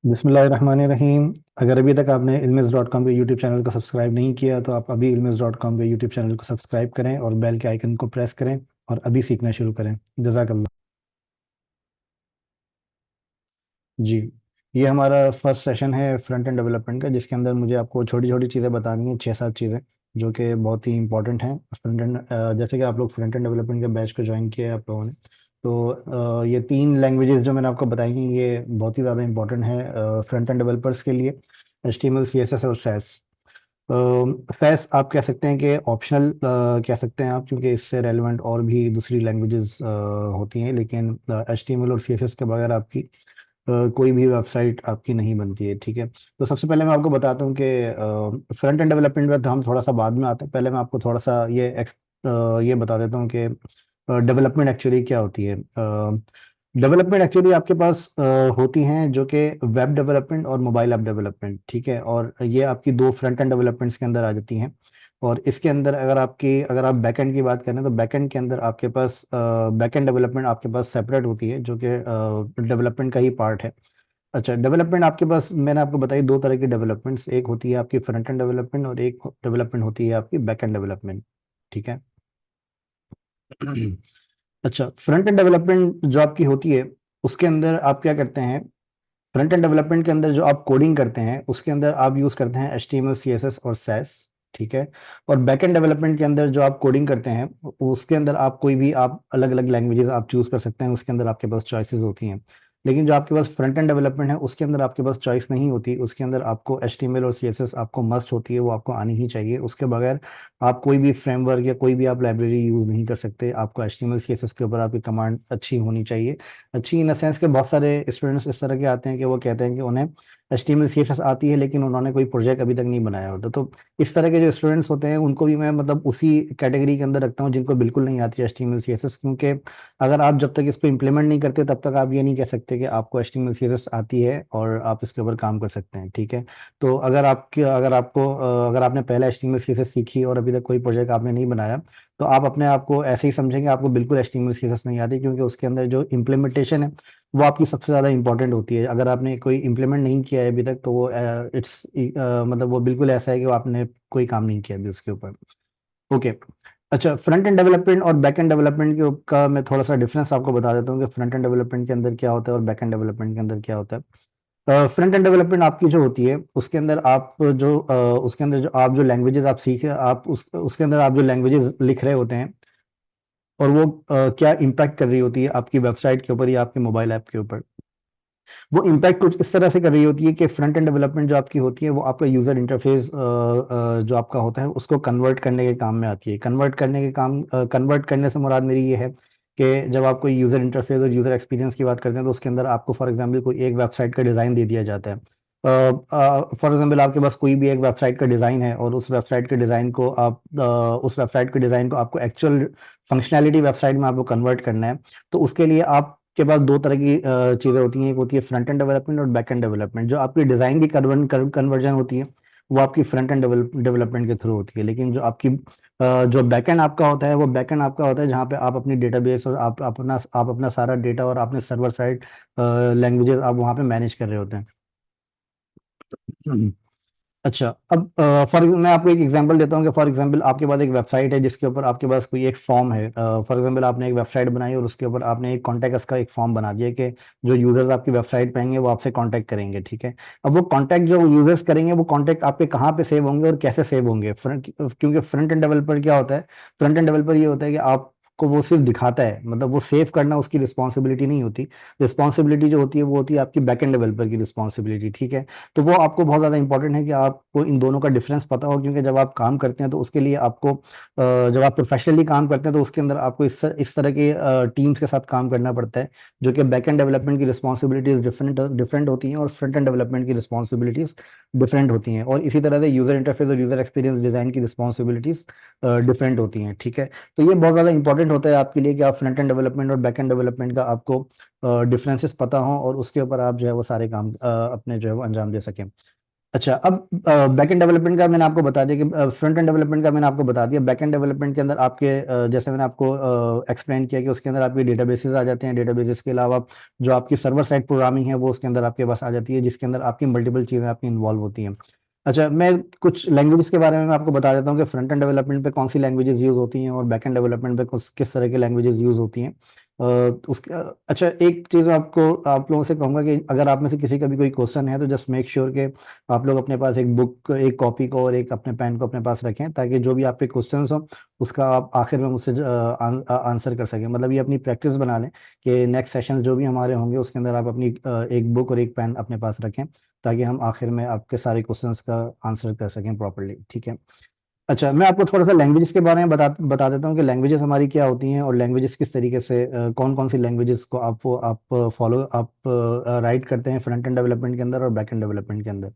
बिस्मिल्लाहिर्रहमानिर्रहीम। अगर अभी तक आपने ilmiz.com के यूट्यूब चैनल को सब्सक्राइब नहीं किया तो आप अभी ilmiz.com के यूट्यूब चैनल को सब्सक्राइब करें और बेल के आइकन को प्रेस करें और अभी सीखना शुरू करें। जज़ाकल्लाह। जी, ये हमारा फर्स्ट सेशन है फ्रंट एंड डेवलपमेंट का, जिसके अंदर मुझे आपको छोटी छोटी चीज़ें बतानी है, 6-7 चीज़ें जो कि बहुत ही इंपॉर्टेंट हैं फ्रंट एंड। जैसे कि आप लोग फ्रंट एंड डेवलपमेंट के बैच को ज्वाइन किया है आप लोगों ने, तो ये 3 लैंग्वेजेस जो मैंने आपको बताई हैं ये बहुत ही ज़्यादा इंपॉर्टेंट है फ्रंट एंड डेवलपर्स के लिए। HTML CSS और सैस। सैस आप कह सकते हैं कि ऑप्शनल कह सकते हैं आप, क्योंकि इससे रेलिवेंट और भी दूसरी लैंग्वेजेस होती हैं, लेकिन HTML और CSS के बगैर आपकी कोई भी वेबसाइट आपकी नहीं बनती है। ठीक है, तो सबसे पहले मैं आपको बताता हूँ कि फ्रंट एंड डेवलपमेंट में तो हम थोड़ा सा बाद में आते हैं। पहले मैं आपको थोड़ा सा ये बता देता हूँ कि डेवलपमेंट एक्चुअली क्या होती है। डेवलपमेंट एक्चुअली आपके पास होती हैं जो कि वेब डेवलपमेंट और मोबाइल ऐप डेवलपमेंट। ठीक है, और ये आपकी दो फ्रंट एंड डेवलपमेंट्स के अंदर आ जाती हैं। और इसके अंदर अगर आप बैकएंड की बात करें तो बैकएंड के अंदर आपके पास बैकएंड डेवलपमेंट आपके पास सेपरेट होती है, जो कि डेवलपमेंट का ही पार्ट है। अच्छा, डेवलपमेंट आपके पास मैंने आपको बताई दो तरह की डेवलपमेंट्स, एक होती है आपकी फ्रंट एंड डेवलपमेंट और एक डेवलपमेंट होती है आपकी बैक एंड डेवलपमेंट। ठीक है। अच्छा, फ्रंट एंड डेवलपमेंट जो आपकी होती है उसके अंदर आप क्या करते हैं। फ्रंट एंड डेवलपमेंट के अंदर जो आप कोडिंग करते हैं उसके अंदर आप यूज करते हैं HTML CSS और सैस। ठीक है। और बैक एंड डेवलपमेंट के अंदर जो आप कोडिंग करते हैं उसके अंदर आप कोई भी आप अलग अलग लैंग्वेजेस आप चूज कर सकते हैं, उसके अंदर आपके पास चॉइसेस होती हैं। लेकिन जो आपके पास फ्रंट एंड डेवलपमेंट है उसके अंदर आपके पास चॉइस नहीं होती, उसके अंदर आपको HTML और CSS आपको मस्ट होती है, वो आपको आनी ही चाहिए। उसके बगैर आप कोई भी फ्रेमवर्क या कोई भी आप लाइब्रेरी यूज नहीं कर सकते। आपको HTML CSS के ऊपर आपकी कमांड अच्छी होनी चाहिए। अच्छी इन द सेंस के बहुत सारे स्टूडेंट्स इस तरह के आते हैं कि वो कहते हैं कि उन्हें HTML CSS आती है लेकिन उन्होंने कोई प्रोजेक्ट अभी तक नहीं बनाया होता। तो इस तरह के जो स्टूडेंट्स होते हैं उनको भी मैं मतलब उसी कैटेगरी के अंदर रखता हूँ जिनको बिल्कुल नहीं आती HTML CSS, क्योंकि अगर आप जब तक इसको इम्प्लीमेंट नहीं करते तब तक आप ये नहीं कह सकते कि आपको HTML CSS आती है और आप इसके ऊपर काम कर सकते हैं। ठीक है। तो अगर आपने पहले HTML CSS सीखी और अभी तक कोई प्रोजेक्ट आपने नहीं बनाया तो आप अपने आप को ऐसे ही समझेंगे आपको बिल्कुल HTML CSS नहीं आती, क्योंकि उसके अंदर जो इम्प्लीमेंटेशन है वो आपकी सबसे ज़्यादा इंपॉर्टेंट होती है। अगर आपने कोई इम्प्लीमेंट नहीं किया है अभी तक तो वो मतलब वो बिल्कुल ऐसा है कि वो आपने कोई काम नहीं किया अभी उसके ऊपर। ओके। अच्छा, फ्रंट एंड डेवलपमेंट और बैक एंड डेवलपमेंट का मैं थोड़ा सा डिफरेंस आपको बता देता हूँ कि फ्रंट एंड डेवलपमेंट के अंदर क्या होता है और बैक एंड डेवलपमेंट के अंदर क्या होता है। फ्रंट एंड डेवलपमेंट आपकी जो होती है उसके अंदर जो आप जो लैंग्वेजेस आप सीखे आप उसके अंदर आप जो लैंग्वेजेस लिख रहे होते हैं और वो क्या इम्पैक्ट कर रही होती है आपकी वेबसाइट के ऊपर या आपके मोबाइल ऐप के ऊपर। वो इम्पैक्ट कुछ इस तरह से कर रही होती है कि फ्रंट एंड डेवलपमेंट जो आपकी होती है वो आपका यूजर इंटरफेस जो आपका होता है उसको कन्वर्ट करने के काम में आती है। कन्वर्ट करने से मुराद मेरी ये है कि जब आप कोई यूजर इंटरफेस और यूजर एक्सपीरियंस की बात करते हैं तो उसके अंदर आपको फॉर एग्जांपल कोई एक वेबसाइट का डिज़ाइन दे दिया जाता है। फॉर एग्जांपल आपके पास कोई भी एक वेबसाइट का डिज़ाइन है और उस वेबसाइट के डिज़ाइन को आपको एक्चुअल फंक्शनैलिटी वेबसाइट में आपको कन्वर्ट करना है। तो उसके लिए आपके पास दो तरह की चीज़ें होती हैं, एक होती है फ्रंट एंड डेवलपमेंट और बैक एंड डेवलपमेंट। जो आपकी डिज़ाइन की कन्वर्जन होती है वो आपकी फ्रंट एंड डेवलपमेंट के थ्रू होती है, लेकिन जो बैकएंड आपका होता है वो बैकएंड आपका होता है जहाँ पे आप अपनी डेटाबेस और आप अपना सारा डेटा और अपने सर्वर साइड लैंग्वेजेस आप वहाँ पे मैनेज कर रहे होते हैं। अच्छा, अब मैं आपको एक एग्जांपल देता हूँ कि फॉर एग्जांपल आपके पास एक वेबसाइट है जिसके ऊपर आपके पास कोई एक फॉर्म है। फॉर एग्जांपल आपने एक वेबसाइट बनाई और उसके ऊपर आपने एक कॉन्टैक्ट का एक फॉर्म बना दिया कि जो यूजर्स आपकी वेबसाइट पे आएंगे वो आपसे कांटेक्ट करेंगे। ठीक है। अब वो कांटेक्ट जो यूजर्स करेंगे वो कांटेक्ट आपके कहाँ पे सेव होंगे और कैसे सेव होंगे, क्योंकि फ्रंट एंड डेवलपर क्या होता है। फ्रंट एंड डेवलपर ये होता है कि आपको वो सिर्फ दिखाता है, मतलब वो सेव करना उसकी रिस्पॉन्सिबिलिटी नहीं होती। रिस्पॉन्सिबिलिटी जो होती है वो होती है आपकी बैक एंड डेवलपर की रिस्पॉन्सिबिलिटी। ठीक है। तो वो आपको बहुत ज़्यादा इंपॉर्टेंट है कि आपको इन दोनों का डिफरेंस पता हो, क्योंकि जब आप काम करते हैं तो उसके लिए जब आप प्रोफेशनली काम करते हैं तो उसके अंदर आपको इस तरह के टीम्स के साथ काम करना पड़ता है, जो कि बैक एंड डेवलपमेंट की रिस्पॉन्सिबिलिटीज डिफरेंट डिफरेंट होती हैं और फ्रंट एंड डेवलपमेंट की रिस्पॉन्सिबिलिटीज डिफरेंट होती हैं। और इसी तरह से यूजर इंटरफेस और यूजर एक्सपीरियंस डिज़ाइन की रिस्पॉन्सिबिलिटीज डिफरेंट होती हैं। ठीक है। तो ये बहुत ज़्यादा इंपॉर्टेंट होता है आपके लिए कि आप फ्रंट एंड डेवलपमेंट और बैक एंड डेवलपमेंट का आपको डिफरेंसेस पता हो और उसके ऊपर आप जो है वो सारे काम अपने जो है वो अंजाम दे सकें। अच्छा, अब बैक एंड डेवलपमेंट का मैंने आपको बता दिया कि फ्रंट एंड डेवलपमेंट का मैंने आपको बता दिया। बैक एंड डेवलपमेंट के अंदर आपके जैसे मैंने आपको एक्सप्लेन किया कि उसके अंदर आपके डेटाबेसेस आ जाते हैं। डेटाबेसेस के अलावा जो आपकी सर्वर साइड प्रोग्रामिंग है वो उसके अंदर आपके पास आ जाती है, जिसके अंदर आपकी मल्टीपल चीज़ें आपकी इन्वॉल्व होती हैं। अच्छा, मैं कुछ लैंग्वेजेस के बारे में मैं आपको बता देता हूँ कि फ्रंट एंड डेवलपमेंट पे कौन सी लैंग्वेजेस यूज़ होती हैं और बैक एंड डेवलपमेंट पे किस तरह की लैंग्वेजेस यूज़ होती हैं। उसके अच्छा, एक चीज़ मैं आपको आप लोगों से कहूँगा कि अगर आप में से किसी का भी कोई क्वेश्चन है तो जस्ट मेक श्योर के आप लोग अपने पास एक बुक, एक कॉपी को और एक अपने पेन को अपने पास रखें, ताकि जो भी आपके क्वेश्चंस हो उसका आप आखिर में मुझसे आंसर कर सकें। मतलब ये अपनी प्रैक्टिस बना लें कि नेक्स्ट सेशन जो भी हमारे होंगे उसके अंदर आप अपनी एक बुक और एक पेन अपने पास रखें, ताकि हम आखिर में आपके सारे क्वेश्चंस का आंसर कर सकें प्रॉपरली। ठीक है। अच्छा, मैं आपको थोड़ा सा लैंग्वेजेस के बारे में बता देता हूँ कि लैंग्वेजेस हमारी क्या होती हैं और लैंग्वेजेस किस तरीके से कौन कौन सी लैंग्वेजेस को आप फॉलो आप राइट करते हैं फ्रंट एंड डेवलपमेंट के अंदर और बैक एंड डेवलपमेंट के अंदर।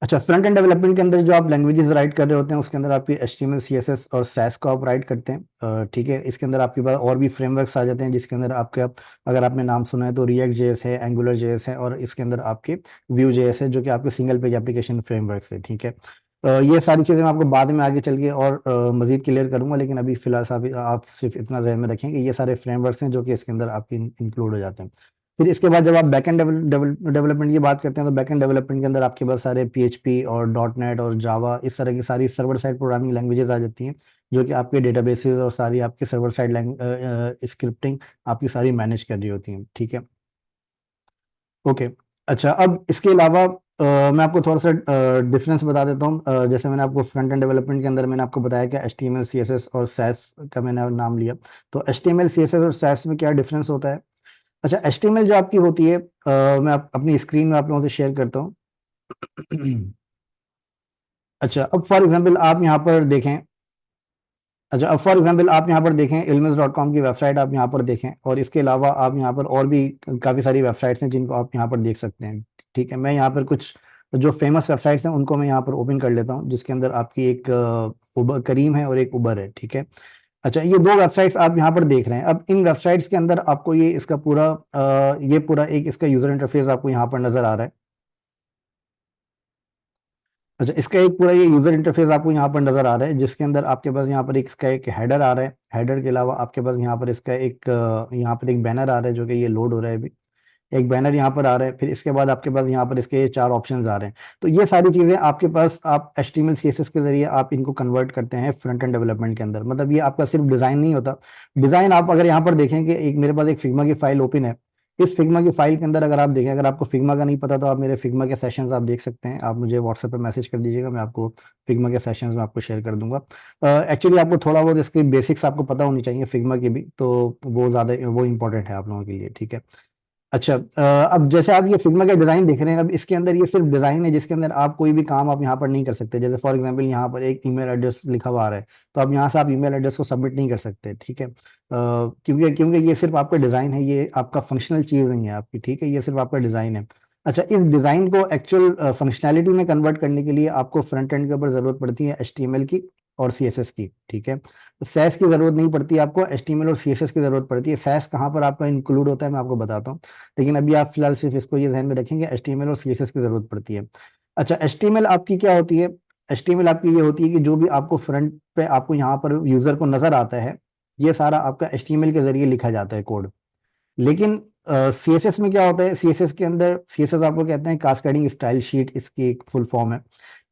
अच्छा, फ्रंट एंड डेवलपमेंट के अंदर जो आप लैंग्वेजेस राइट कर रहे होते हैं उसके अंदर आपकी HTML CSS और SAS को आप राइट करते हैं। ठीक है। इसके अंदर आपके पास और भी फ्रेमवर्क्स आ जाते हैं, जिसके अंदर आपके अगर आपने नाम सुना है तो रिएक्ट जेएस है, एंगुलर जेएस है, और इसके अंदर आपके व्यू जेएस है, जो कि आपके सिंगल पेज एप्लीकेशन फ्रेमवर्क्स है। ठीक है। ये सारी चीज़ें मैं आपको बाद में आगे चल के और मजीद क्लियर करूंगा, लेकिन अभी फिलहाल आप सिर्फ इतना ध्यान में रखें कि ये सारे फ्रेमवर्क्स हैं जो कि इसके अंदर आपके इंक्लूड हो जाते हैं। फिर इसके बाद जब आप बैकएंड डेवलपमेंट की बात करते हैं तो बैकएंड डेवलपमेंट के अंदर आपके पास सारे PHP और .NET और जावा, इस तरह की सारी सर्वर साइड प्रोग्रामिंग लैंग्वेजेस आ जाती हैं, जो कि आपके डेटाबेसेस और सारी आपकी सर्वर साइड स्क्रिप्टिंग आपकी सारी मैनेज कर रही होती हैं। ठीक है। ओके। अच्छा, अब इसके अलावा मैं आपको थोड़ा सा डिफरेंस बता देता हूँ। जैसे मैंने आपको फ्रंट एंड डेवलपमेंट के अंदर मैंने आपको बताया कि HTML CSS और SAS का मैंने नाम लिया। तो HTML CSS और SAS में क्या डिफरेंस होता है। अच्छा, HTML जो आपकी होती है, मैं अपनी स्क्रीन में आप लोगों से शेयर करता हूँ। अच्छा, अब फॉर एग्जांपल आप यहाँ पर देखें। अच्छा, अब फॉर एग्जांपल आप यहाँ पर देखें ilms.com की वेबसाइट आप यहाँ पर देखें, और इसके अलावा आप यहाँ पर और भी काफ़ी सारी वेबसाइट्स हैं जिनको आप यहाँ पर देख सकते हैं। ठीक है। मैं यहाँ पर कुछ जो फेमस वेबसाइट्स हैं उनको मैं यहाँ पर ओपन कर लेता हूँ, जिसके अंदर आपकी एक उबर करीम है और एक उबर है। ठीक है। अच्छा, ये दो वेबसाइट्स आप यहाँ पर देख रहे हैं। अब इन वेबसाइट्स के अंदर आपको ये इसका पूरा ये पूरा एक इसका यूजर इंटरफेस आपको यहाँ पर नजर आ रहा है। अच्छा, इसका एक पूरा ये यूजर इंटरफेस आपको यहाँ पर नजर आ रहा है, जिसके अंदर आपके पास यहाँ पर एक इसका एक हेडर आ रहा है। हेडर के अलावा आपके पास यहाँ पर इसका एक यहाँ पर एक बैनर आ रहा है, जो कि ये लोड हो रहा है अभी। एक बैनर यहाँ पर आ रहा है। फिर इसके बाद आपके पास यहाँ पर इसके चार ऑप्शंस आ रहे हैं। तो ये सारी चीजें आपके पास आप HTML CSS के जरिए आप इनको कन्वर्ट करते हैं फ्रंट एंड डेवलपमेंट के अंदर। मतलब ये आपका सिर्फ डिजाइन नहीं होता। डिजाइन आप अगर यहाँ पर देखें कि एक मेरे पास एक फिग्मा की फाइल ओपन है। इस फिग्मा की फाइल के अंदर अगर आप देखें, अगर आपको फिग्मा का नहीं पता तो आप मेरे फिग्मा के सेशंस आप देख सकते हैं। आप मुझे व्हाट्सएप पे मैसेज कर दीजिएगा, मैं आपको फिग्मा के सेशंस में आपको शेयर कर दूंगा। एक्चुअली आपको थोड़ा बहुत इसकी बेसिक्स आपको पता होनी चाहिए फिग्मा की भी, तो वो ज़्यादा वो इंपॉर्टेंट है आप लोगों के लिए। ठीक है। अच्छा, अब जैसे आप ये फिग्मा का डिजाइन देख रहे हैं, अब इसके अंदर ये सिर्फ डिजाइन है, जिसके अंदर आप कोई भी काम आप यहाँ पर नहीं कर सकते। जैसे फॉर एग्जांपल यहाँ पर एक ईमेल एड्रेस लिखा हुआ आ रहा है, तो आप यहाँ से आप ईमेल एड्रेस को सबमिट नहीं कर सकते। ठीक है। क्योंकि क्योंकि ये सिर्फ आपका डिजाइन है, ये आपका फंक्शनल चीज नहीं है आपकी। ठीक है, ये सिर्फ आपका डिजाइन है। अच्छा, इस डिजाइन को एक्चुअल फंक्शनैलिटी में कन्वर्ट करने के लिए आपको फ्रंट एंड के ऊपर जरूरत पड़ती है HTML की और CSS की। ठीक है। सैस की जरूरत नहीं पड़ती आपको, HTML और CSS की जरूरत पड़ती है। सैस कहाँ पर आपका इंक्लूड होता है मैं आपको बताता हूँ, लेकिन अभी आप फिलहाल सिर्फ इसको ये ध्यान में रखेंगे HTML और CSS की जरूरत पड़ती है। अच्छा, HTML आपकी क्या होती है। HTML आपकी ये होती है कि जो भी आपको फ्रंट पे आपको यहाँ पर यूजर को नजर आता है, ये सारा आपका HTML के जरिए लिखा जाता है कोड। लेकिन CSS में क्या होता है, CSS के अंदर CSS आपको कहते हैं कास्केडिंग स्टाइल शीट, इसकी एक फुल फॉर्म है।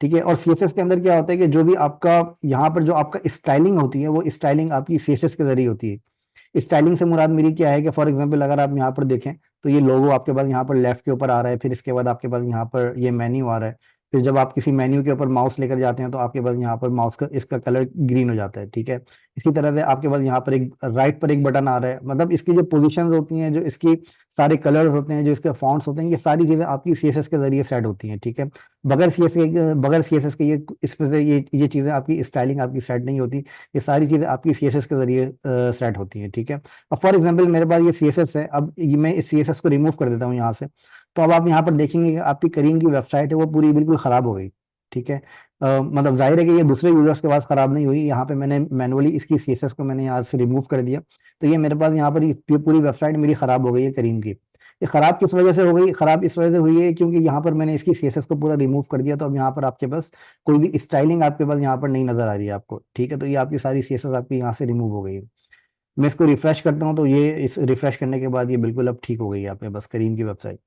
ठीक है। और CSS के अंदर क्या होता है कि जो भी आपका यहाँ पर जो आपका स्टाइलिंग होती है, वो स्टाइलिंग आपकी CSS के जरिए होती है। स्टाइलिंग से मुराद मेरी क्या है कि फॉर एग्जांपल अगर आप यहाँ पर देखें तो ये लोगो आपके पास यहाँ पर लेफ्ट के ऊपर आ रहा है। फिर इसके बाद आपके पास यहाँ पर ये मेन्यू आ रहा है। फिर जब आप किसी मेन्यू के ऊपर माउस लेकर जाते हैं तो आपके पास यहाँ पर माउस का इसका कलर ग्रीन हो जाता है। ठीक है। इसी तरह से आपके पास यहाँ पर एक राइट पर एक बटन आ रहा है। मतलब इसकी जो पोजीशंस होती हैं, जो इसकी सारे कलर्स होते हैं, जो इसके फॉन्ट्स होते हैं, ये सारी चीजें आपकी CSS के जरिए सेट होती हैं। ठीक है। बगैर CSS के ये इसमें से ये चीजें आपकी स्टाइलिंग आपकी सेट नहीं होती। ये सारी चीजें आपकी CSS के जरिए सेट होती हैं। ठीक है। अब फॉर एग्जांपल मेरे पास ये CSS है, अब ये मैं इस CSS को रिमूव कर देता हूँ यहाँ से। तो अब आप यहाँ पर देखेंगे कि आपकी करीम की वेबसाइट है वो पूरी बिल्कुल खराब हो गई। ठीक है। मतलब जाहिर है कि ये दूसरे यूजर्स के पास खराब नहीं हुई, यहाँ पे मैंने मैनुअली इसकी CSS को मैंने यहाँ से रिमूव कर दिया। तो ये मेरे पास यहाँ पर ये पूरी वेबसाइट मेरी खराब हो गई है करीम की। ये खराब किस वजह से हो गई? खराब इस वजह से हुई है क्योंकि यहाँ पर मैंने इसकी सीएसएस को पूरा रिमूव कर दिया, तो अब यहाँ पर आपके पास कोई भी स्टाइलिंग आपके पास यहाँ पर नहीं नजर आ रही है आपको, ठीक है। तो ये आपकी सारी सीएसएस आपकी यहाँ से रिमूव हो गई है। मैं इसको रिफ्रेश करता हूँ तो ये इस रिफ्रेश करने के बाद ये बिल्कुल अब ठीक हो गई है आपके पास करीम की वेबसाइट।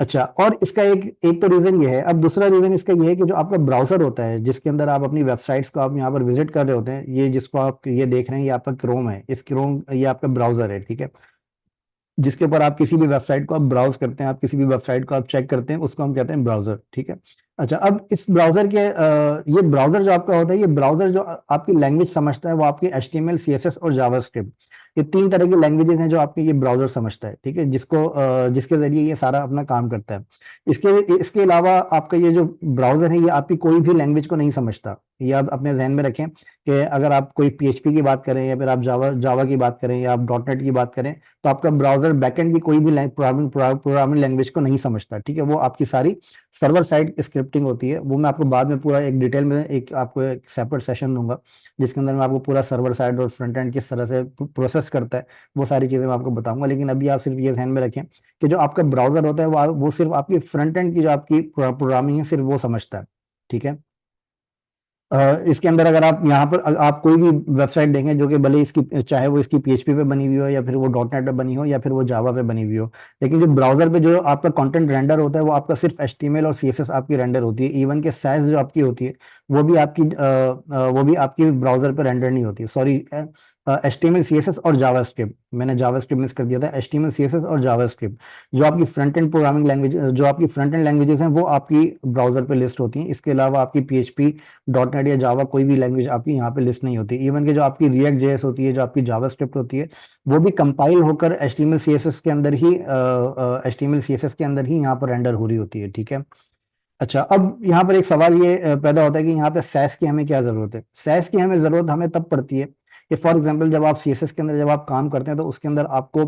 अच्छा, और इसका एक एक तो रीजन ये है। अब दूसरा रीजन इसका ये है कि जो आपका ब्राउजर होता है जिसके अंदर आप अपनी वेबसाइट्स को आप यहाँ पर विजिट कर रहे होते हैं, ये जिसको आप ये देख रहे हैं, ये आपका क्रोम है। इस क्रोम, ये आपका ब्राउजर है, ठीक है, जिसके ऊपर आप किसी भी वेबसाइट को आप ब्राउज करते हैं, आप किसी भी वेबसाइट को आप चेक करते हैं, उसको हम कहते हैं ब्राउजर, ठीक है। अच्छा, अब इस ब्राउजर के ये ब्राउजर जो आपका होता है, ये ब्राउजर जो आपकी लैंग्वेज समझता है वो आपकी HTML CSS और जावास्क्रिप्ट, ये 3 तरह की लैंग्वेजेस हैं जो आपके ये ब्राउजर समझता है, ठीक है, जिसके जरिए ये सारा अपना काम करता है। इसके इसके अलावा आपका ये जो ब्राउजर है ये आपकी कोई भी लैंग्वेज को नहीं समझता। ये आप अपने जहन में रखें कि अगर आप कोई PHP की बात करें या फिर आप जावा जावा की बात करें या आप .NET की बात करें, तो आपका ब्राउजर बैकएंड की कोई भी प्रोग्रामिंग लैंग्वेज को नहीं समझता, ठीक है। वो आपकी सारी सर्वर साइड स्क्रिप्टिंग होती है। वो मैं आपको बाद में पूरा एक डिटेल में एक आपको एक सेपरेट सेशन दूंगा जिसके अंदर मैं आपको पूरा सर्वर साइड और फ्रंट एंड किस तरह से प्रोसेस करता है वो सारी चीजें मैं आपको बताऊंगा। लेकिन अभी आप सिर्फ ये ध्यान में रखें कि जो आपका ब्राउजर होता है वो सिर्फ आपकी फ्रंट एंड की जो आपकी प्रोग्रामिंग है सिर्फ वो समझता है, ठीक है। इसके अंदर अगर आप यहाँ पर आप कोई भी वेबसाइट देखें जो कि भले इसकी चाहे वो इसकी PHP पे बनी हुई हो या फिर वो .NET पे बनी हो या फिर वो जावा पे बनी हुई हो, लेकिन जो ब्राउजर पे जो आपका कंटेंट रेंडर होता है वो आपका सिर्फ HTML और CSS आपकी रेंडर होती है। इवन के साइज जो आपकी होती है वो भी आपकी ब्राउजर पे रेंडर नहीं होती है। सॉरी, HTML CSS और जावास्क्रिप्ट, मैंने जावास्क्रिप्ट मिस कर दिया था। HTML CSS और जावास्क्रिप्ट जो आपकी फ्रंट एंड प्रोग्रामिंग लैंग्वेज, जो आपकी फ्रंट एंड लैंग्वेजेस हैं वो आपकी ब्राउजर पे लिस्ट होती हैं। इसके अलावा आपकी PHP, .NET या जावा कोई भी लैंग्वेज आपकी यहाँ पे लिस्ट नहीं होती। इवन कि जो आपकी रिएक्ट JS होती है, जो आपकी जावास्क्रिप्ट होती है, वो भी कंपाइल होकर HTML CSS के अंदर ही यहाँ पर रेंडर हो रही होती है, ठीक है। अच्छा, अब यहाँ पर एक सवाल ये पैदा होता है कि यहाँ पे सैस की हमें क्या जरूरत है? सैस की हमें जरूरत हमें तब पड़ती है कि फॉर एग्जांपल जब आप CSS के अंदर जब आप काम करते हैं तो उसके अंदर आपको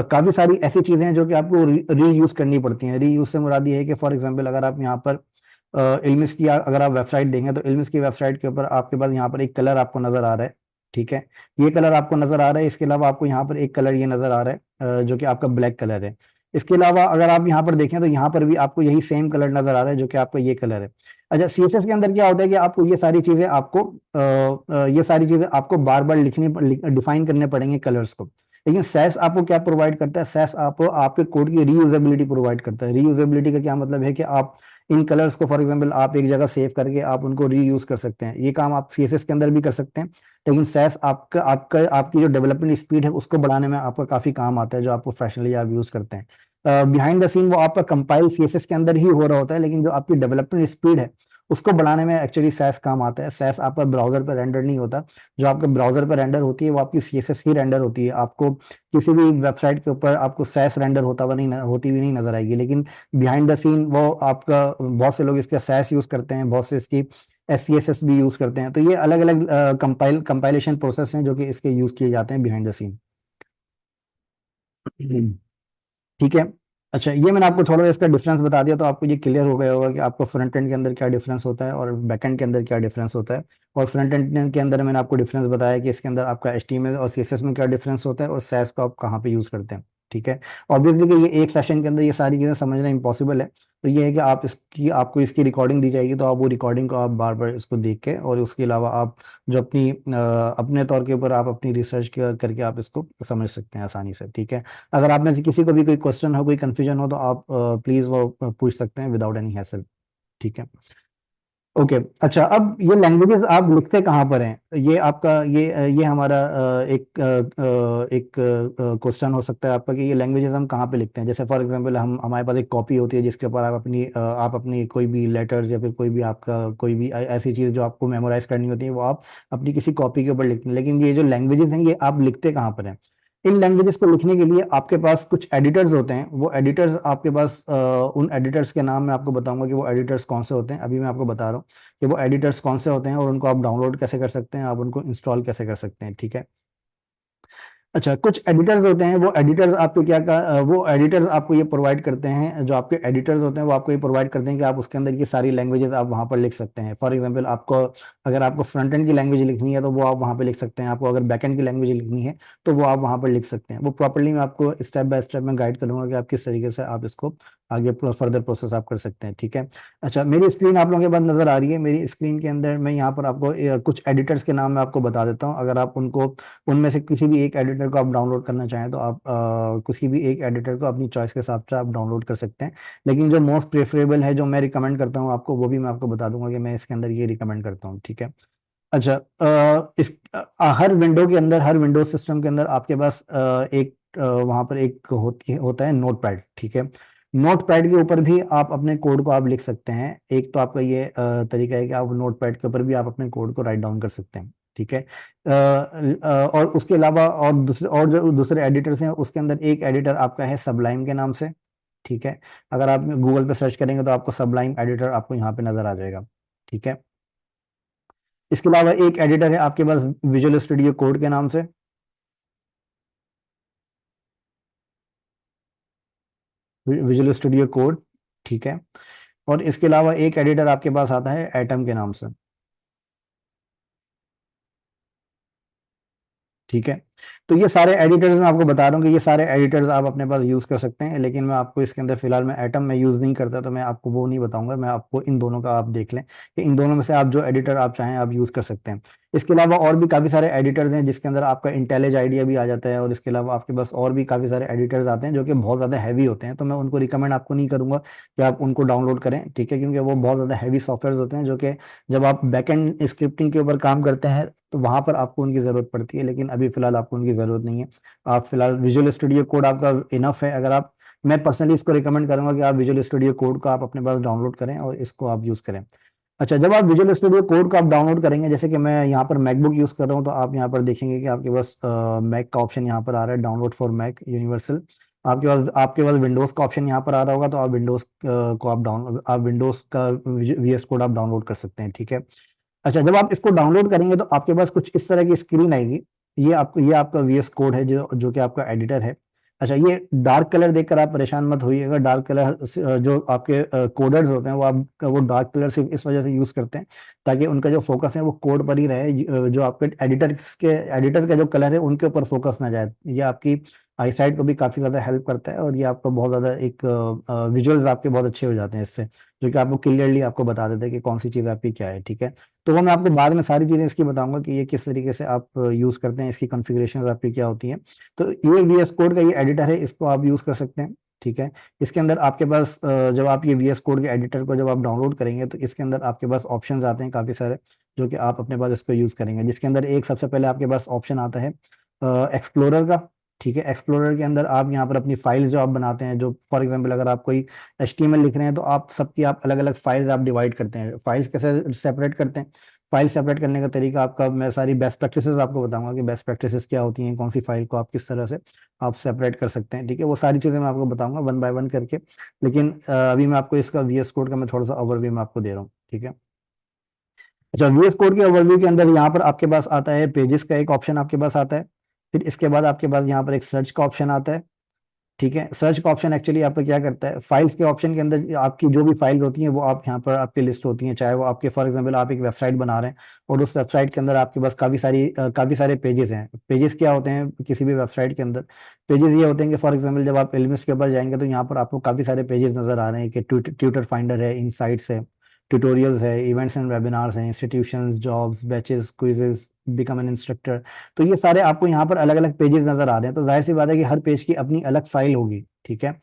काफी सारी ऐसी चीजें हैं जो कि आपको रीयूज करनी पड़ती हैं। रीयूज से मुराद ये है कि फॉर एग्जांपल अगर आप यहाँ पर इल्मिस की अगर आप वेबसाइट देंगे तो इल्मिस की वेबसाइट के ऊपर आपके पास यहाँ पर एक कलर आपको नजर आ रहा है, ठीक है। ये कलर आपको नजर आ रहा है। इसके अलावा आपको यहाँ पर एक कलर ये नजर आ रहा है जो कि आपका ब्लैक कलर है। इसके अलावा अगर आप यहाँ पर देखें तो यहाँ पर भी आपको यही सेम कलर नजर आ रहा है जो कि आपका ये कलर है। अच्छा, CSS के अंदर क्या होता है कि आपको ये सारी चीजें आपको बार बार डिफाइन करने पड़ेंगे कलर्स को। लेकिन सैस आपको क्या प्रोवाइड करता है? सैस आपको आपके कोड की रीयूजेबिलिटी प्रोवाइड करता है। रीयूजेबिलिटी का क्या मतलब है कि आप इन कलर्स को फॉर एग्जांपल आप एक जगह सेव करके आप उनको रीयूज कर सकते हैं। ये काम आप CSS के अंदर भी कर सकते हैं, लेकिन सैस आपका आपका आपकी जो डेवलपमेंट स्पीड है उसको बढ़ाने में आपका काफी काम आता है, जो आप प्रोफेशनली आप यूज करते हैं। बिहाइंड द सीन वो आपका कंपाइल CSS के अंदर ही हो रहा होता है, लेकिन जो आपकी डेवलपमेंट स्पीड है उसको बढ़ाने में एक्चुअली सैस काम आता है। सैस आपका ब्राउजर पर रेंडर नहीं होता। जो आपके ब्राउजर पर रेंडर होती है वो आपकी CSS ही रेंडर होती है। आपको किसी भी वेबसाइट के ऊपर आपको सैस रेंडर होती हुई नहीं नजर आएगी। लेकिन बिहाइंड द सीन वो आपका बहुत से लोग इसका सैस यूज करते हैं, बहुत से इसकी SCSS भी यूज करते हैं। तो ये अलग अलग कंपाइलेशन प्रोसेस हैं जो कि इसके यूज किए जाते हैं बिहाइंड द सीन। ठीक है। अच्छा, ये मैंने आपको थोड़ा इसका डिफरेंस बता दिया तो आपको ये क्लियर हो गया होगा कि आपको फ्रंट एंड के अंदर क्या डिफरेंस होता है और बैक एंड के अंदर क्या डिफरेंस होता है। और फ्रंट एंड के अंदर मैंने आपको डिफरेंस बताया कि इसके अंदर आपका HTML और CSS में क्या डिफरेंस होता है और सैस को आप कहाँ पे यूज करते हैं, ठीक है। ऑब्वियसली कि ये एक सेशन के अंदर ये सारी चीजें समझना इम्पॉसिबल है। तो ये है कि आपको इसकी रिकॉर्डिंग दी जाएगी तो आप वो रिकॉर्डिंग को आप बार बार इसको देख के, और उसके अलावा आप जो अपने तौर के ऊपर आप अपनी रिसर्च करके आप इसको समझ सकते हैं आसानी से, ठीक है। अगर आप में से किसी को भी कोई क्वेश्चन हो, कोई कंफ्यूजन हो तो आप प्लीज वो पूछ सकते हैं विदाउट एनी हैसल, ठीक है। ओके। अच्छा, अब ये लैंग्वेजेस आप लिखते कहाँ पर हैं? ये आपका ये हमारा एक क्वेश्चन हो सकता है आपका कि ये लैंग्वेजेस हम कहाँ पे लिखते हैं। जैसे फॉर एग्जांपल हमारे पास एक कॉपी होती है जिसके ऊपर आप अपनी कोई भी लेटर्स या फिर कोई भी आपका कोई भी ऐसी चीज़ जो आपको मेमोराइज करनी होती है वो आप अपनी किसी कॉपी के ऊपर लिखते हैं। लेकिन ये जो लैंग्वेजेस हैं ये आप लिखते कहाँ पर हैं? इन लैंग्वेजेस को लिखने के लिए आपके पास कुछ एडिटर्स होते हैं। वो एडिटर्स आपके पास उन एडिटर्स के नाम मैं आपको बताऊंगा कि वो एडिटर्स कौन से होते हैं। अभी मैं आपको बता रहा हूँ कि वो एडिटर्स कौन से होते हैं और उनको आप डाउनलोड कैसे कर सकते हैं, आप उनको इंस्टॉल कैसे कर सकते हैं, ठीक है। अच्छा, कुछ एडिटर्स होते हैं, वो एडिटर्स आपको वो एडिटर्स आपको ये प्रोवाइड करते हैं, जो आपके एडिटर्स होते हैं वो आपको ये प्रोवाइड करते हैं कि आप उसके अंदर ये सारी लैंग्वेजेस आप वहाँ पर लिख सकते हैं। फॉर एग्जांपल आपको, अगर आपको फ्रंट एंड की लैंग्वेज लिखनी है तो वो आप वहाँ पे लिख सकते हैं, आपको अगर बैक एंड की लैंग्वेज लिखनी है तो वो आप वहाँ पर लिख सकते हैं। वो प्रॉपरली मैं आपको स्टेप बाय स्टेप में गाइड करूंगा कि आप किस तरीके से आप इसको आगे फर्दर प्रोसेस आप कर सकते हैं, ठीक है। अच्छा, मेरी स्क्रीन आप लोगों के पास नजर आ रही है। मेरी स्क्रीन के अंदर मैं यहाँ पर आपको कुछ एडिटर्स के नाम मैं आपको बता देता हूँ। अगर आप उनको, उनमें से किसी भी एक एडिटर को आप डाउनलोड करना चाहें तो आप किसी भी एक एडिटर को अपनी चॉइस के हिसाब से आप डाउनलोड कर सकते हैं। लेकिन जो मोस्ट प्रेफरेबल है, जो मैं रिकमेंड करता हूँ आपको, वो भी मैं आपको बता दूंगा कि मैं इसके अंदर ये रिकमेंड करता हूँ, ठीक है। अच्छा, हर विंडो के अंदर, हर विंडोज सिस्टम के अंदर आपके पास एक वहां पर एक होता है नोट पैड, ठीक है। नोट पैड के ऊपर भी आप अपने कोड को आप लिख सकते हैं। एक तो आपका ये तरीका है कि आप नोट पैड के ऊपर भी आप अपने कोड को राइट डाउन कर सकते हैं, ठीक है। और उसके अलावा और जो दूसरे एडिटर्स हैं, उसके अंदर एक एडिटर आपका है सबलाइम के नाम से, ठीक है। अगर आप गूगल पे सर्च करेंगे तो आपको सबलाइम एडिटर आपको यहाँ पे नजर आ जाएगा, ठीक है। इसके अलावा एक एडिटर है आपके पास विजुअल स्टूडियो कोड के नाम से, विजुअल स्टूडियो कोड, ठीक है। और इसके अलावा एक एडिटर आपके पास आता है एटम के नाम से, ठीक है। तो ये सारे एडिटर्स मैं आपको बता रहा हूँ कि ये सारे एडिटर्स आप अपने पास यूज कर सकते हैं, लेकिन मैं आपको इसके अंदर फिलहाल मैं एटम में यूज नहीं करता, तो मैं आपको वो नहीं बताऊंगा। मैं आपको इन दोनों का आप देख लें कि इन दोनों में से आप जो एडिटर आप चाहें आप यूज कर सकते हैं। इसके अलावा और भी काफी सारे एडिटर्स हैं जिसके अंदर आपका इंटेलिज आइडिया भी आ जाता है, और इसके अलावा आपके पास और भी काफी सारे एडिटर्स आते हैं जो कि बहुत ज्यादा हैवी होते हैं, तो मैं उनको रिकमेंड आपको नहीं करूंगा कि आप उनको डाउनलोड करें, ठीक है, क्योंकि वो बहुत ज्यादा हैवी सॉफ्टवेयर होते हैं जो कि जब आप बैकएंड स्क्रिप्टिंग के ऊपर काम करते हैं तो वहां पर आपको उनकी जरूरत पड़ती है, लेकिन अभी फिलहाल आपको उनकी जरूरत नहीं है। आप फिलहाल विजुअल स्टूडियो कोड आपका इनफ है। अगर आप, मैं पर्सनली इसको रिकमेंड करूंगा कि आप विजुअल स्टूडियो कोड को आप अपने पास डाउनलोड करें और इसको आप यूज करें। अच्छा, जब आप विजुअल स्टूडियो कोड को आप डाउनलोड करेंगे, जैसे कि मैं यहाँ पर मैकबुक यूज कर रहा हूँ, तो आप यहाँ पर देखेंगे कि आपके पास मैक का ऑप्शन यहाँ पर आ रहा है, डाउनलोड फॉर मैक यूनिवर्सल। आपके पास विंडोज का ऑप्शन यहाँ पर आ रहा होगा, तो आप विंडोज को आप विंडोज का वीएस कोड आप डाउनलोड कर सकते हैं, ठीक है। अच्छा, जब आप इसको डाउनलोड करेंगे तो आपके पास कुछ इस तरह की स्क्रीन आएगी। ये आपका वीएस कोड है जो जो कि आपका एडिटर है। अच्छा, ये डार्क कलर देखकर आप परेशान मत होइएगा। डार्क कलर जो आपके कोडर्स होते हैं वो डार्क कलर सिर्फ इस वजह से यूज करते हैं ताकि उनका जो फोकस है वो कोड पर ही रहे। जो आपके एडिटर का जो कलर है उनके ऊपर फोकस ना जाए। ये आपकी आईसाइट को भी काफी ज्यादा हेल्प करता है, और ये आपको बहुत ज्यादा एक विजुअल्स आपके बहुत अच्छे हो जाते हैं इससे, जो कि आपको क्लियरली आपको बता देते हैं कि कौन सी चीज़ आपकी क्या है, ठीक है। तो वो मैं आपको बाद में सारी चीज़ें इसकी बताऊंगा कि ये किस तरीके से आप यूज़ करते हैं, इसकी कॉन्फ़िगरेशन आपकी क्या होती है। तो ये वीएस कोड का ये एडिटर है, इसको आप यूज़ कर सकते हैं, ठीक है। इसके अंदर आपके पास जब आप ये वीएस कोड के एडिटर को जब आप डाउनलोड करेंगे तो इसके अंदर आपके पास ऑप्शंस आते हैं काफ़ी सारे, जो कि आप अपने पास इसको यूज़ करेंगे, जिसके अंदर एक सबसे पहले आपके पास ऑप्शन आता है एक्सप्लोरर का, ठीक है। एक्सप्लोरर के अंदर आप यहाँ पर अपनी फाइल्स जो आप बनाते हैं, जो फॉर एग्जांपल अगर आप कोई HTML लिख रहे हैं तो आप सबकी आप अलग अलग फाइल्स आप डिवाइड करते हैं। फाइल्स कैसे सेपरेट करते हैं, फाइल सेपरेट करने का तरीका आपका, मैं सारी बेस्ट प्रैक्टिसेस आपको बताऊंगा कि बेस्ट प्रैक्टिसेस क्या होती हैं, कौन सी फाइल को आप किस तरह से आप सेपरेट कर सकते हैं, ठीक है। वो सारी चीज़ें मैं आपको बताऊंगा वन बाय वन करके, लेकिन अभी मैं आपको इसका VS कोड का मैं थोड़ा सा ओवरव्यू मैं आपको दे रहा हूँ, ठीक है। अच्छा, VS कोड के ओवरव्यू के अंदर यहाँ पर आपके पास आता है पेजेस का एक ऑप्शन आपके पास आता है। फिर इसके बाद आपके पास यहाँ पर एक सर्च का ऑप्शन आता है, ठीक है। सर्च का ऑप्शन एक्चुअली आपका क्या करता है, फाइल्स के ऑप्शन के अंदर आपकी जो भी फाइल्स होती हैं वो आप यहाँ पर आपकी लिस्ट होती हैं, चाहे वो आपके फॉर एग्जांपल आप एक वेबसाइट बना रहे हैं और उस वेबसाइट के अंदर आपके पास काफ़ी सारे पेजेस हैं। पेजेस क्या होते हैं किसी भी वेबसाइट के अंदर, पेजेस ये होते हैं कि फॉर एग्जांपल जब आप एलएमएस पेपर जाएंगे तो यहाँ पर आपको काफ़ी सारे पेजेस नजर आ रहे हैं कि ट्यूटर फाइंडर है, इनसाइट्स है, ट्यूटोरियल्स है, इवेंट्स एंड वेबिनार्स हैं, institutions, jobs, batches, quizzes, become an instructor. तो ये सारे आपको यहाँ पर अलग अलग पेजेस नजर आ रहे हैं, तो जाहिर सी बात है कि हर पेज की अपनी अलग फाइल होगी, ठीक है।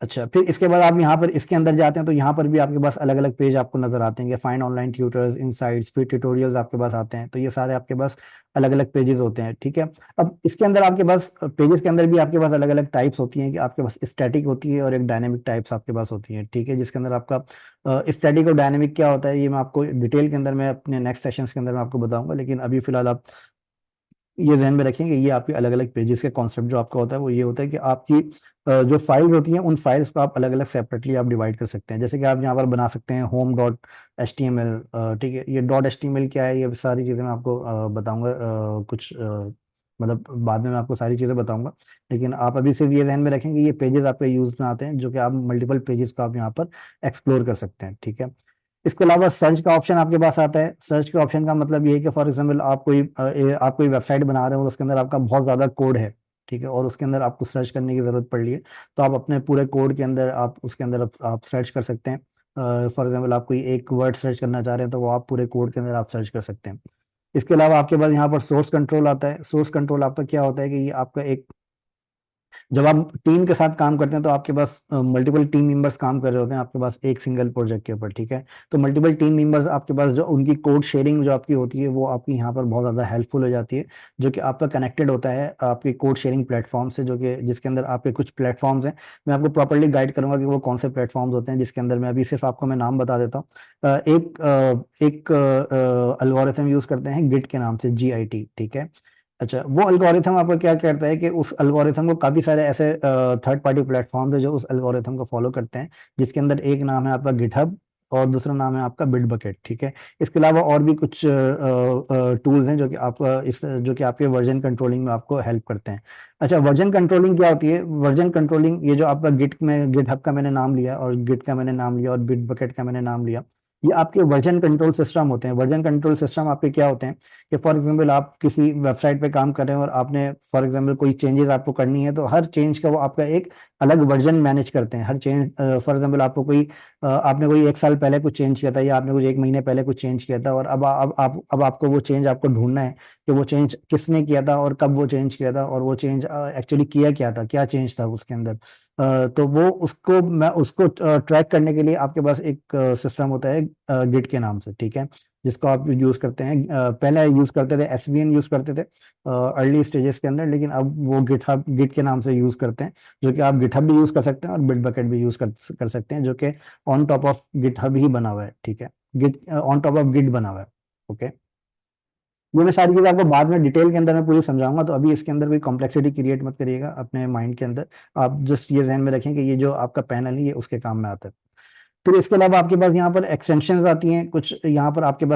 अच्छा, फिर इसके बाद आप यहाँ पर इसके अंदर जाते हैं तो यहाँ पर भी आपके पास अलग अलग पेज आपको नजर आते हैं, फाइंड ऑनलाइन ट्यूटर्स, इनसाइट्स, फिर ट्यूटोरियल्स आपके पास आते हैं, तो ये सारे आपके पास अलग अलग पेजेस होते हैं, ठीक है। अब इसके अंदर आपके पास पेजेस के अंदर भी आपके पास अलग अलग टाइप्स होती हैं कि आपके पास स्टैटिक होती है और एक डायनेमिक टाइप्स आपके पास होती है, ठीक है। जिसके अंदर आपका स्टैटिक और डायनेमिक क्या होता है ये मैं आपको डिटेल के अंदर मैं अपने नेक्स्ट सेशंस के अंदर मैं आपको बताऊंगा, लेकिन अभी फिलहाल आप ये ध्यान में रखेंगे, ये आपके अलग अलग पेजेस का कॉन्सेप्ट जो आपका होता है वो ये होता है कि आपकी जो फाइल्स होती हैं उन फाइल्स को आप अलग अलग सेपरेटली आप डिवाइड कर सकते हैं। जैसे कि आप यहाँ पर बना सकते हैं home.html, ठीक है। ये .html क्या है, ये सारी चीज़ें मैं आपको बताऊंगा कुछ मतलब बाद में मैं आपको सारी चीज़ें बताऊंगा, लेकिन आप अभी सिर्फ ये ध्यान में रखें कि ये पेजेस आपके यूज में आते हैं, जो कि आप मल्टीपल पेजेस को आप यहाँ पर एक्सप्लोर कर सकते हैं, ठीक है। इसके अलावा सर्च का ऑप्शन आपके पास आता है। सर्च के ऑप्शन का मतलब ये है कि फॉर एग्जाम्पल आप कोई वेबसाइट बना रहे हो और उसके अंदर आपका बहुत ज़्यादा कोड है, ठीक है, और उसके अंदर आपको सर्च करने की ज़रूरत पड़ रही है, तो आप अपने पूरे कोड के अंदर आप उसके अंदर आप सर्च कर सकते हैं। फॉर एग्जाम्पल आप कोई एक वर्ड सर्च करना चाह रहे हैं तो वो आप पूरे कोड के अंदर आप सर्च कर सकते हैं। इसके अलावा आपके पास यहाँ पर सोर्स कंट्रोल आता है। सोर्स कंट्रोल आपका क्या होता है कि ये आपका एक, जब आप टीम के साथ काम करते हैं तो आपके पास मल्टीपल टीम मेंबर्स काम कर रहे होते हैं आपके पास एक सिंगल प्रोजेक्ट के ऊपर, ठीक है। तो मल्टीपल टीम मेंबर्स आपके पास जो उनकी कोड शेयरिंग जो आपकी होती है वो आपकी यहाँ पर बहुत ज़्यादा हेल्पफुल हो जाती है, जो कि आपका कनेक्टेड होता है आपके कोड शेयरिंग प्लेटफॉर्म से, जो कि जिसके अंदर आपके कुछ प्लेटफॉर्म्स हैं। मैं आपको प्रॉपरली गाइड करूंगा कि वो कौन से प्लेटफॉर्म्स होते हैं, जिसके अंदर मैं अभी सिर्फ आपको मैं नाम बता देता हूँ। एक एल्गोरिथम यूज करते हैं गिट के नाम से, GIT, ठीक है। अच्छा, वो एल्गोरिथम आपका क्या करता है कि उस एल्गोरिथम को काफ़ी सारे ऐसे थर्ड पार्टी प्लेटफॉर्म है जो उस एल्गोरिथम को फॉलो करते हैं, जिसके अंदर एक नाम है आपका गिटहब और दूसरा नाम है आपका बिटबकेट, ठीक है। इसके अलावा और भी कुछ टूल्स हैं जो कि आपका इस जो कि आपके वर्जन कंट्रोलिंग में आपको हेल्प करते हैं। अच्छा, वर्जन कंट्रोलिंग क्या होती है? वर्जन कंट्रोलिंग, ये जो आपका गिट में गिटहब का मैंने नाम लिया और गिट का मैंने नाम लिया और बिटबकेट का मैंने नाम लिया, ये आपके वर्जन कंट्रोल सिस्टम होते हैं। वर्जन कंट्रोल सिस्टम आपके क्या होते हैं कि फॉर एग्जांपल आप किसी वेबसाइट पे काम कर रहे हैं और आपने फॉर एग्जांपल कोई चेंजेस आपको करनी है, तो हर चेंज का वो आपका एक अलग वर्जन मैनेज करते हैं। हर चेंज, फॉर एग्जांपल आपको कोई आपने कोई एक साल पहले कुछ चेंज किया था या आपने कुछ एक महीने पहले कुछ चेंज किया था, और अब आपको वो चेंज आपको ढूंढना है कि वो चेंज किसने किया था और कब वो चेंज किया था और वो चेंज एक्चुअली किया क्या था, क्या चेंज था उसके अंदर। तो वो उसको ट्रैक करने के लिए आपके पास एक सिस्टम होता है गिट के नाम से, ठीक है, जिसको आप यूज करते हैं। पहले यूज करते थे, SVN यूज करते थे अर्ली स्टेजेस के अंदर, लेकिन अब वो गिट के नाम से यूज करते हैं, जो कि आप गिटहब भी यूज कर सकते हैं और बिटबकेट भी यूज कर सकते हैं, जो कि ऑन टॉप ऑफ गिटहब ही बना हुआ है, ठीक है। Git on top of git बना हुआ है, ओके। ये मैं सारी चीजें आपको बाद में डिटेल के अंदर मैं पूरी समझाऊंगा, तो अभी इसके अंदर कोई कॉम्प्लेक्सिटी क्रिएट मत करिएगा अपने माइंड के अंदर। आप जस्ट ये ध्यान में रखें कि ये जो आपका पैनल है ये उसके काम में आता है। फिर इसके अलावा आपके पास यहाँ पर एक्सटेंशंस आती हैं कुछ, यहाँ पर आपके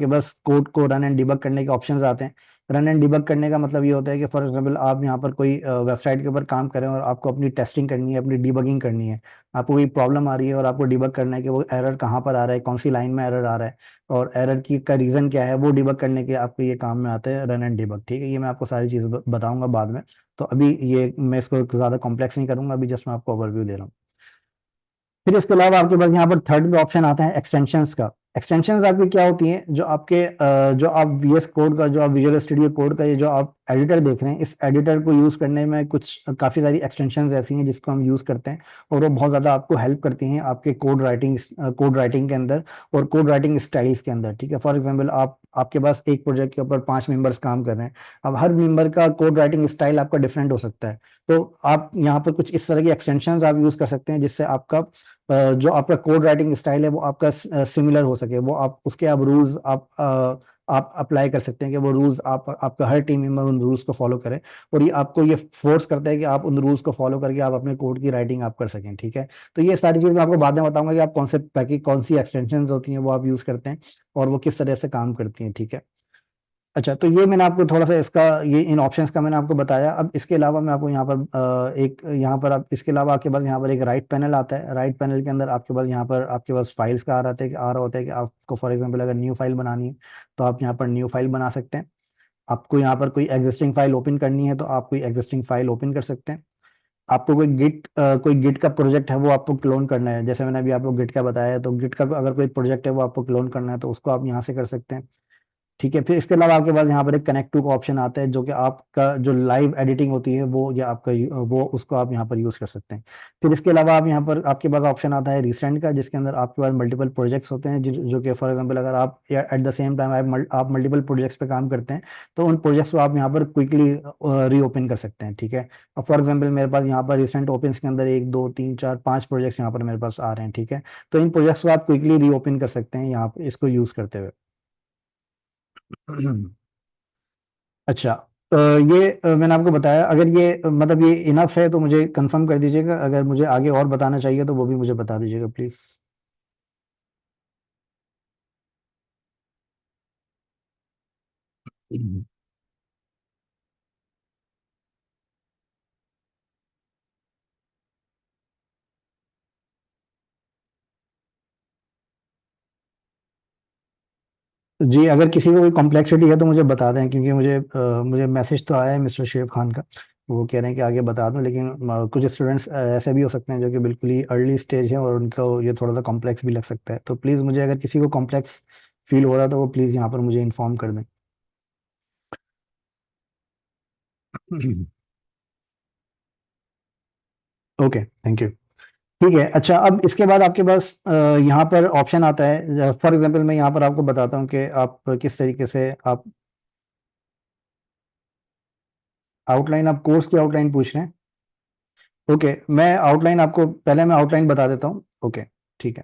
पास कोड को रन एंड डिबग करने के ऑप्शंस आते हैं। रन एंड डिबग करने का मतलब ये होता है कि फॉर एग्जांपल आप यहाँ पर कोई वेबसाइट के ऊपर काम करें और आपको अपनी टेस्टिंग करनी है, अपनी डिबगिंग करनी है। आपको कोई प्रॉब्लम आ रही है और आपको डिबग करना है कि वो एरर कहाँ पर आ रहा है, कौन सी लाइन में एरर आ रहा है और एरर की का रीज़न क्या है, वो डिबग करने के आपको ये काम में आता है रन एंड डिबग, ठीक है। ये मैं आपको सारी चीज़ बताऊंगा बाद में, तो अभी ये मैं इसको ज़्यादा कॉम्प्लेक्स नहीं करूंगा, अभी जस्ट मैं आपको ओवरव्यू दे रहा हूँ। फिर इसके अलावा आपके पास यहाँ पर थर्ड में ऑप्शन आता है एक्सटेंशंस का। एक्सटेंशंस आपकी क्या होती हैं? जो आप VS कोड का, जो आप विजुअल स्टूडियो कोड का ये जो आप एडिटर देख रहे हैं, इस एडिटर को यूज करने में कुछ काफ़ी सारी एक्सटेंशंस ऐसी हैं जिसको हम यूज करते हैं, और वो बहुत ज़्यादा आपको हेल्प करती हैं आपके कोड राइटिंग के अंदर और कोड राइटिंग स्टाइल्स के अंदर, ठीक है। फॉर एग्जाम्पल आपके पास एक प्रोजेक्ट के ऊपर 5 मेंबर्स काम कर रहे हैं। अब हर मेंबर का कोड राइटिंग स्टाइल आपका डिफरेंट हो सकता है, तो आप यहाँ पर कुछ इस तरह की एक्सटेंशंस आप यूज कर सकते हैं जिससे आपका जो आपका कोड राइटिंग स्टाइल है वो आपका सिमिलर हो सके, वो आप उसके आप रूल्स आप अप्लाई कर सकते हैं कि वो रूल्स आपका हर टीम मेंबर उन रूल्स को फॉलो करे, और ये आपको ये फोर्स करता है कि आप उन रूल्स को फॉलो करके आप अपने कोड की राइटिंग आप कर सकें, ठीक है। तो ये सारी चीज़ मैं आपको बाद में बताऊंगा कि आप कौन से पैकेज, कौन सी एक्सटेंशन होती हैं वो आप यूज़ करते हैं और वो किस तरह से काम करती हैं, ठीक है। अच्छा, तो ये मैंने आपको थोड़ा सा इसका, ये इन ऑप्शंस का मैंने आपको बताया। अब इसके अलावा मैं आपको यहाँ पर यहाँ पर आप इसके अलावा आपके पास यहाँ पर एक राइट पैनल आता है। राइट पैनल के अंदर आपके पास यहाँ पर आपके पास फाइल्स का आ रहा होता है कि आपको फॉर एग्जांपल अगर न्यू फाइल बनानी है तो आप यहाँ पर न्यू फाइल बना सकते हैं। आपको यहाँ पर कोई एग्जिस्टिंग फाइल ओपन करनी है तो आप कोई एग्जिस्टिंग फाइल ओपन कर सकते हैं। आपको कोई गिट का प्रोजेक्ट है वो आपको क्लोन करना है, जैसे मैंने अभी आपको गिट का बताया है, तो गिट का अगर कोई प्रोजेक्ट है वो आपको क्लोन करना है तो उसको आप यहाँ से कर सकते हैं, ठीक है। फिर इसके अलावा आपके पास यहाँ पर एक कनेक्ट टू का ऑप्शन आता है, जो कि आपका जो लाइव एडिटिंग होती है वो, या आपका वो उसको आप यहाँ पर यूज कर सकते हैं। फिर इसके अलावा आप यहाँ पर आपके पास ऑप्शन आता है रिसेंट का, जिसके अंदर आपके पास मल्टीपल प्रोजेक्ट्स होते हैं, जो कि फॉर एग्जांपल अगर आप एट द सेम टाइम आप मल्टीपल प्रोजेक्ट्स पे काम करते हैं, तो उन प्रोजेक्ट्स को आप यहाँ पर क्विकली रीओपन कर सकते हैं, ठीक है। अब फॉर एग्जाम्पल मेरे पास यहाँ पर रिसेंट ओपन के अंदर 1 2 3 4 5 प्रोजेक्ट्स यहाँ पर मेरे पास आ रहे हैं, ठीक है। तो इन प्रोजेक्ट्स को आप क्विकली रीओपन कर सकते हैं यहाँ पे इसको यूज करते हुए। अच्छा, ये मैंने आपको बताया। अगर ये मतलब ये इनफ है तो मुझे कंफर्म कर दीजिएगा, अगर मुझे आगे और बताना चाहिए तो वो भी मुझे बता दीजिएगा प्लीज। जी, अगर किसी को कोई कॉम्प्लेक्सिटी है तो मुझे बता दें, क्योंकि मुझे मैसेज तो आया है मिस्टर शेब खान का, वो कह रहे हैं कि आगे बता दूं, लेकिन कुछ स्टूडेंट्स ऐसे भी हो सकते हैं जो कि बिल्कुल ही अर्ली स्टेज है और उनको ये थोड़ा सा कॉम्प्लेक्स भी लग सकता है। तो प्लीज़ मुझे, अगर किसी को कॉम्प्लेक्स फील हो रहा है तो वो प्लीज़ यहाँ पर मुझे इन्फॉर्म कर दें। Okay, thank you. ठीक है, अच्छा, अब इसके बाद आपके पास यहाँ पर ऑप्शन आता है। फॉर एग्जांपल मैं यहाँ पर आपको बताता हूँ कि आप किस तरीके से आप आउटलाइन, आप कोर्स की आउटलाइन पूछ रहे हैं। ओके, मैं आउटलाइन आपको, पहले मैं आउटलाइन बता देता हूँ। ओके, ठीक है।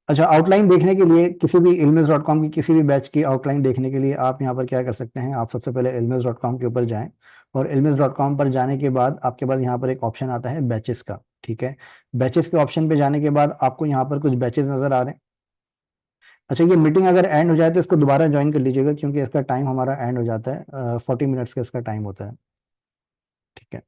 अच्छा, आउटलाइन देखने के लिए किसी भी ilms.com की किसी भी बैच की आउटलाइन देखने के लिए आप यहाँ पर क्या कर सकते हैं, आप सबसे पहले ilms.com के ऊपर जाएं, और ilms.com पर जाने के बाद आपके पास यहाँ पर एक ऑप्शन आता है बैचेस का। ठीक है, बैचेस के ऑप्शन पे जाने के बाद आपको यहाँ पर कुछ बैचेस नजर आ रहे हैं। अच्छा, ये मीटिंग अगर एंड हो जाए तो इसको दोबारा ज्वाइन कर लीजिएगा, क्योंकि इसका टाइम हमारा एंड हो जाता है, 40 मिनट्स का इसका टाइम होता है। ठीक है।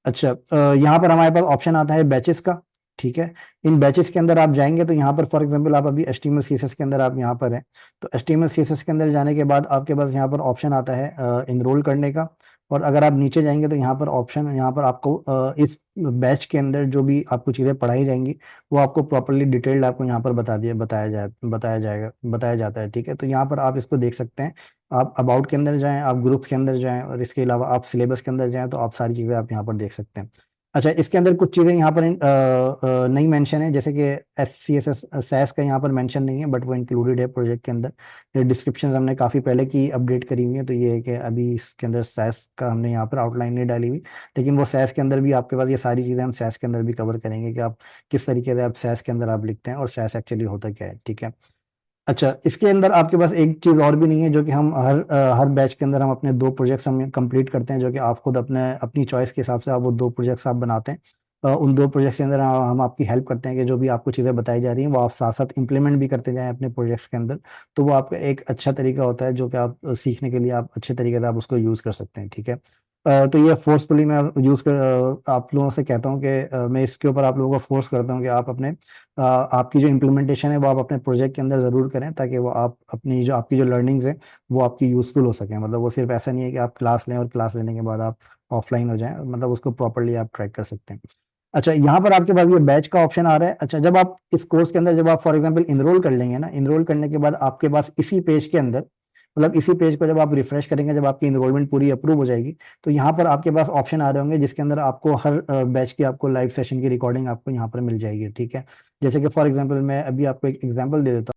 अच्छा, यहाँ पर हमारे पास ऑप्शन आता है बैचेस का। ठीक है, इन बैचेस के अंदर आप जाएंगे तो यहाँ पर फॉर एग्जांपल आप अभी HTML CSS के अंदर आप यहाँ पर हैं, तो HTML CSS के अंदर जाने के बाद आपके पास यहाँ पर ऑप्शन आता है इनरोल करने का। और अगर आप नीचे जाएंगे तो यहाँ पर ऑप्शन, यहाँ पर आपको इस बैच के अंदर जो भी आपको चीज़ें पढ़ाई जाएंगी वो आपको प्रॉपरली डिटेल्ड आपको यहाँ पर बताया जाता है। ठीक है, तो यहाँ पर आप इसको देख सकते हैं। आप अबाउट के अंदर जाएं, आप ग्रुप के अंदर जाएं, और इसके अलावा आप सिलेबस के अंदर जाएं तो आप सारी चीज़ें आप यहाँ पर देख सकते हैं। अच्छा, इसके अंदर कुछ चीज़ें यहाँ पर नहीं मेंशन है, जैसे कि SCSS सैस का यहाँ पर मेंशन नहीं है, बट वो इंक्लूडेड है प्रोजेक्ट के अंदर। ये डिस्क्रिप्शन हमने काफ़ी पहले की अपडेट करी हुई है, तो ये है कि अभी इसके अंदर सैस का हमने यहाँ पर आउटलाइन नहीं डाली हुई। लेकिन वो सैस के अंदर भी आपके पास ये सारी चीज़ें हम सैस के अंदर भी कवर करेंगे कि आप किस तरीके से आप सैस के अंदर आप लिखते हैं और सैस एक्चुअली होता क्या है। ठीक है। अच्छा, इसके अंदर आपके पास एक चीज़ और भी नहीं है, जो कि हम हर बैच के अंदर हम अपने 2 प्रोजेक्ट्स हम कंप्लीट करते हैं, जो कि आप खुद अपने अपनी चॉइस के हिसाब से आप वो 2 प्रोजेक्ट्स आप बनाते हैं। उन 2 प्रोजेक्ट्स के अंदर हम आपकी हेल्प करते हैं कि जो भी आपको चीज़ें बताई जा रही हैं वो आप साथ साथ इंप्लीमेंट भी करते जाएं अपने प्रोजेक्ट्स के अंदर। तो वो आपका एक अच्छा तरीका होता है, जो कि आप सीखने के लिए आप अच्छे तरीके से आप उसको यूज़ कर सकते हैं। ठीक है। तो ये फोर्सफुली मैं आप लोगों से कहता हूँ कि मैं इसके ऊपर आप लोगों को फोर्स करता हूँ कि आप अपने आपकी जो इम्प्लीमेंटेशन है वो आप अपने प्रोजेक्ट के अंदर ज़रूर करें, ताकि वो आप अपनी जो आपकी जो लर्निंग्स है वो आपकी यूज़फुल हो सके। मतलब वो सिर्फ ऐसा नहीं है कि आप क्लास लें और क्लास लेने के बाद आप ऑफलाइन हो जाएं, मतलब उसको प्रॉपरली आप ट्रैक कर सकते हैं। अच्छा, यहाँ पर आपके पास ये बैच का ऑप्शन आ रहा है। अच्छा, जब आप इस कोर्स के अंदर जब आप फॉर एग्जांपल इनरोल कर लेंगे ना, इनरोल करने के बाद आपके पास इसी पेज के अंदर, मतलब इसी पेज को जब आप रिफ्रेश करेंगे, जब आपकी इनरोलमेंट पूरी अप्रूव हो जाएगी, तो यहाँ पर आपके पास ऑप्शन आ रहे होंगे जिसके अंदर आपको हर बैच की आपको लाइव सेशन की रिकॉर्डिंग आपको यहाँ पर मिल जाएगी। ठीक है, जैसे कि फॉर एग्जांपल मैं अभी आपको एक एग्जांपल दे देता हूँ।